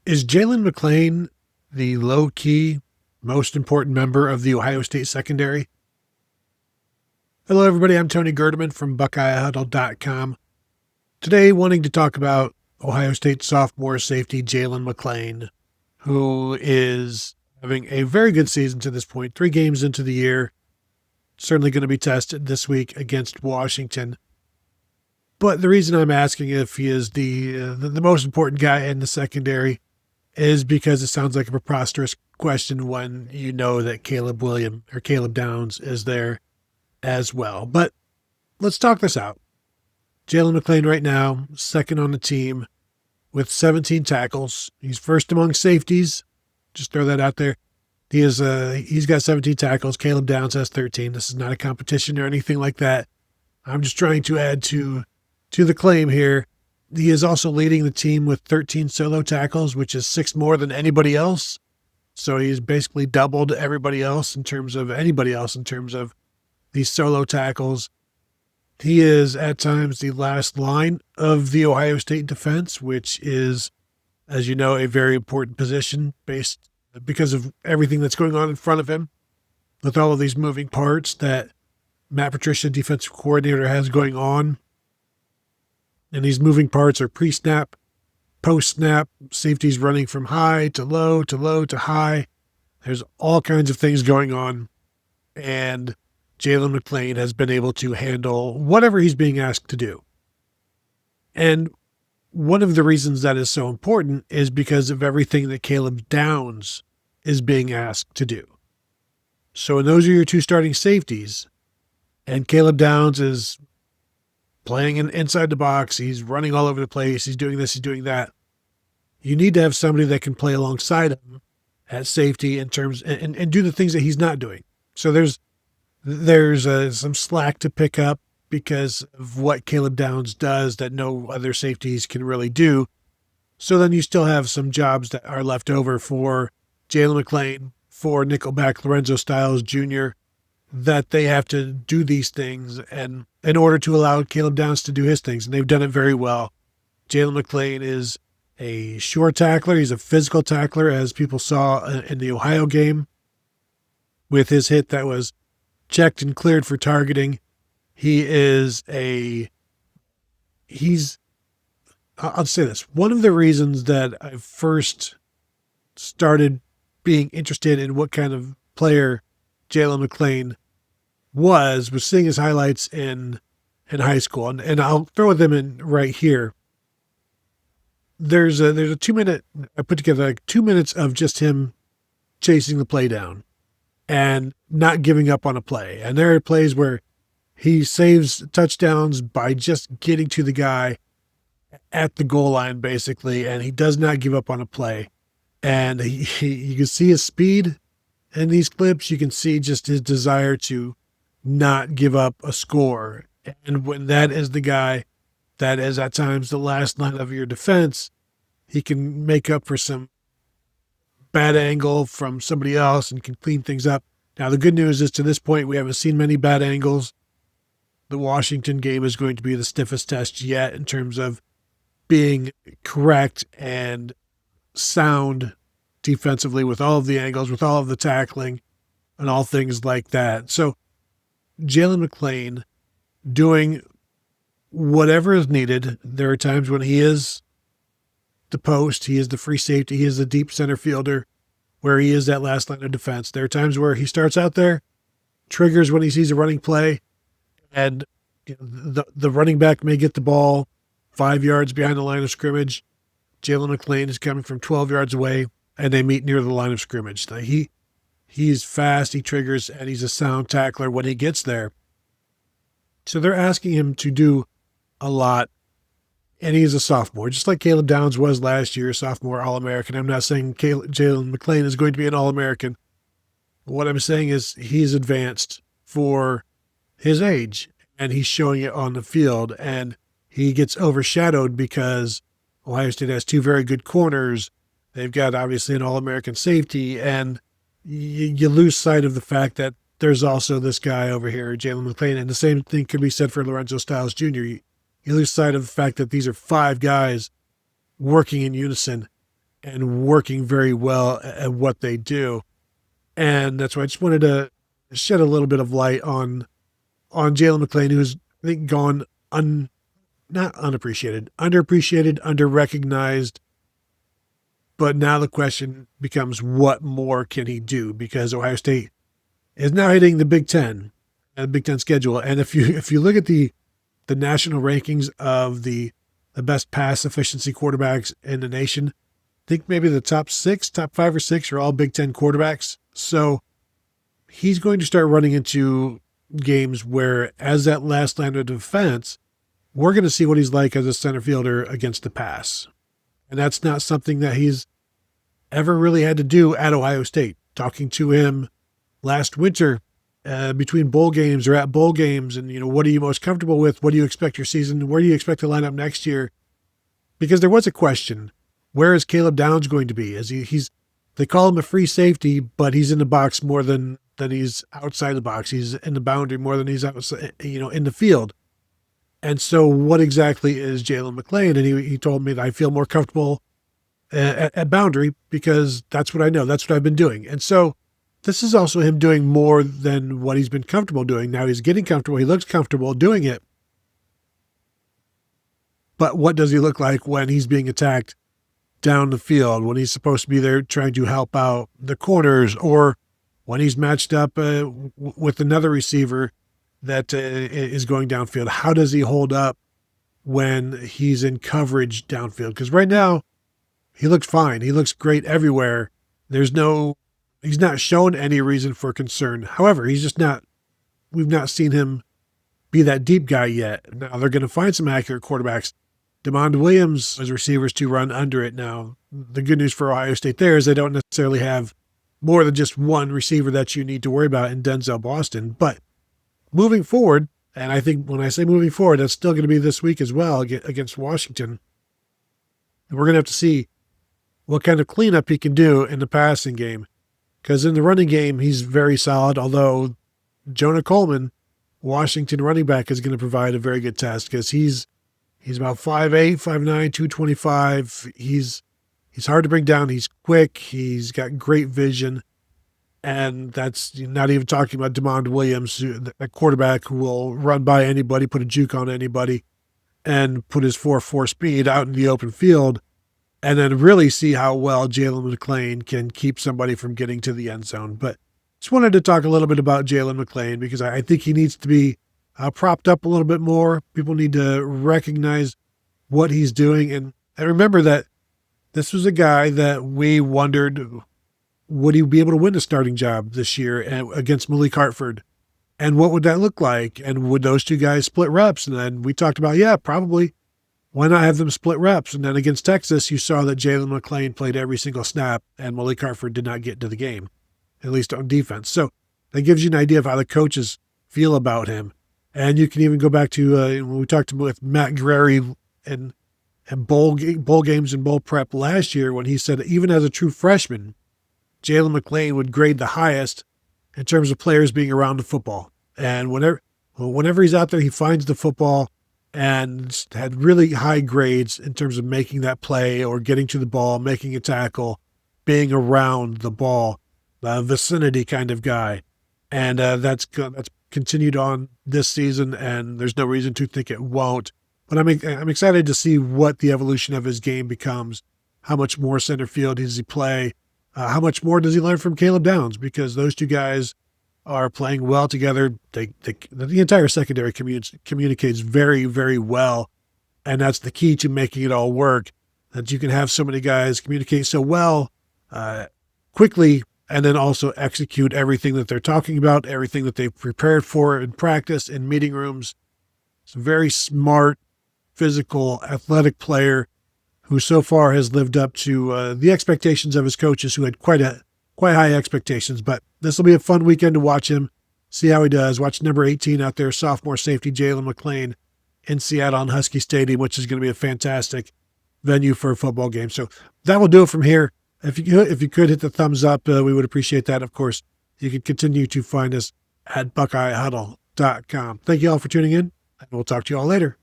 Is Jaylen McClain the low-key most important member of the Ohio State secondary? Hello, everybody. I'm Tony Gerdeman from BuckeyeHuddle.com. Today, wanting to talk about Ohio State sophomore safety Jaylen McClain, who is having a very good season to this point, 3 games into the year. Certainly going to be tested this week against Washington. But the reason I'm asking if he is the most important guy in the secondary is because it sounds like a preposterous question when you know that Caleb Downs is there as well. But let's talk this out. Jaylen McClain right now, second on the team with 17 tackles. He's first among safeties. Just throw that out there. He's got 17 tackles. Caleb Downs has 13. This is not a competition or anything like that. I'm just trying to add to the claim here. He is also leading the team with 13 solo tackles, which is 6 more than anybody else. So he's basically doubled anybody else in terms of these solo tackles. He is at times the last line of the Ohio State defense, which is, as you know, a very important position because of everything that's going on in front of him with all of these moving parts that Matt Patricia, defensive coordinator, has going on. And these moving parts are pre-snap, post-snap, safeties running from high to low to low to high. There's all kinds of things going on. And Jaylen McClain has been able to handle whatever he's being asked to do. And one of the reasons that is so important is because of everything that Caleb Downs is being asked to do. So when those are your 2 starting safeties, and Caleb Downs is playing inside the box, he's running all over the place, he's doing this, he's doing that, you need to have somebody that can play alongside him at safety in terms and do the things that he's not doing. So there's some slack to pick up because of what Caleb Downs does that no other safeties can really do. So then you still have some jobs that are left over for Jaylen McClain, for nickelback Lorenzo Styles Jr., that they have to do these things and in order to allow Caleb Downs to do his things. And they've done it very well. Jaylen McClain is a sure tackler. He's a physical tackler, as people saw in the Ohio game with his hit that was checked and cleared for targeting. I'll say this. One of the reasons that I first started being interested in what kind of player Jaylen McClain was seeing his highlights in high school. And I'll throw them in right here. There's a 2-minute, I put together like 2 minutes of just him chasing the play down and not giving up on a play. And there are plays where he saves touchdowns by just getting to the guy at the goal line, basically, and he does not give up on a play. And you can see his speed in these clips. You can see just his desire to not give up a score. And when that is the guy that is at times the last line of your defense, he can make up for some bad angle from somebody else and can clean things up. Now, the good news is to this point, we haven't seen many bad angles. The Washington game is going to be the stiffest test yet in terms of being correct and sound defensively with all of the angles, with all of the tackling and all things like that. So Jaylen McClain doing whatever is needed. There are times when he is the post, he is the free safety, he is the deep center fielder, where he is that last line of defense. There are times where he starts out there, triggers when he sees a running play, and the running back may get the ball 5 yards behind the line of scrimmage. Jaylen McClain is coming from 12 yards away, and they meet near the line of scrimmage. He's fast, he triggers, and he's a sound tackler when he gets there. So they're asking him to do a lot, and he's a sophomore, just like Caleb Downs was last year, sophomore All-American. I'm not saying Jaylen McClain is going to be an All-American. What I'm saying is he's advanced for his age, and he's showing it on the field, and he gets overshadowed because Ohio State has 2 very good corners. They've got obviously an All-American safety, and you lose sight of the fact that there's also this guy over here, Jaylen McClain, and the same thing could be said for Lorenzo Styles Jr. You lose sight of the fact that these are 5 guys working in unison and working very well at what they do. And that's why I just wanted to shed a little bit of light on Jaylen McClain, who's, I think, gone not unappreciated, underappreciated, underrecognized. But now the question becomes, what more can he do? Because Ohio State is now hitting the Big Ten and the Big Ten schedule. And if you look at the national rankings of the best pass efficiency quarterbacks in the nation, I think maybe the top 5 or 6 are all Big Ten quarterbacks. So he's going to start running into games where, as that last line of defense, we're going to see what he's like as a center fielder against the pass. And that's not something that he's ever really had to do at Ohio State. Talking to him last winter between bowl games or at bowl games, and, what are you most comfortable with? What do you expect your season? Where do you expect to line up next year? Because there was a question, where is Caleb Downs going to be? They call him a free safety, but he's in the box more than he's outside the box. He's in the boundary more than he's outside, in the field. And so what exactly is Jaylen McClain? And he told me that I feel more comfortable at boundary because that's what I know. That's what I've been doing. And so this is also him doing more than what he's been comfortable doing. Now he's getting comfortable. He looks comfortable doing it. But what does he look like when he's being attacked down the field, when he's supposed to be there trying to help out the corners, or when he's matched up with another receiver that is going downfield? How does he hold up when he's in coverage downfield? Because right now, he looks fine. He looks great everywhere. He's not shown any reason for concern. However, we've not seen him be that deep guy yet. Now, they're going to find some accurate quarterbacks. DeMond Williams has receivers to run under it now. The good news for Ohio State there is they don't necessarily have more than just one receiver that you need to worry about in Denzel Boston. But moving forward, and I think when I say moving forward, that's still going to be this week as well against Washington. We're going to have to see what kind of cleanup he can do in the passing game. Because in the running game, he's very solid, although Jonah Coleman, Washington running back, is going to provide a very good test because he's about 5'8", 5'9", 225. He's hard to bring down. He's quick. He's got great vision. And that's not even talking about DeMond Williams, a quarterback who will run by anybody, put a juke on anybody, and put his 4.4 speed out in the open field, and then really see how well Jaylen McClain can keep somebody from getting to the end zone. But just wanted to talk a little bit about Jaylen McClain because I think he needs to be propped up a little bit more. People need to recognize what he's doing. And remember that this was a guy that we wondered, would he be able to win the starting job this year against Malik Hartford? And what would that look like? And would those two guys split reps? And then we talked about, yeah, probably. Why not have them split reps? And then against Texas, you saw that Jaylen McClain played every single snap and Malik Hartford did not get into the game, at least on defense. So that gives you an idea of how the coaches feel about him. And you can even go back to when we talked with Matt Guerrieri and bowl games and bowl prep last year, when he said even as a true freshman, Jaylen McClain would grade the highest in terms of players being around the football. And whenever he's out there, he finds the football and had really high grades in terms of making that play or getting to the ball, making a tackle, being around the ball, vicinity kind of guy. And that's continued on this season, and there's no reason to think it won't. But I'm excited to see what the evolution of his game becomes. How much more center field does he play? How much more does he learn from Caleb Downs? Because those two guys are playing well together. The entire secondary communicates very, very well, and that's the key to making it all work, that you can have so many guys communicate so well quickly and then also execute everything that they're talking about, everything that they've prepared for in practice, in meeting rooms. It's a very smart, physical, athletic player who so far has lived up to the expectations of his coaches, who had quite high expectations. But this will be a fun weekend to watch him, see how he does. Watch number 18 out there, sophomore safety Jaylen McClain in Seattle on Husky Stadium, which is going to be a fantastic venue for a football game. So that will do it from here. If you could hit the thumbs up, we would appreciate that. Of course, you can continue to find us at BuckeyeHuddle.com. Thank you all for tuning in, and we'll talk to you all later.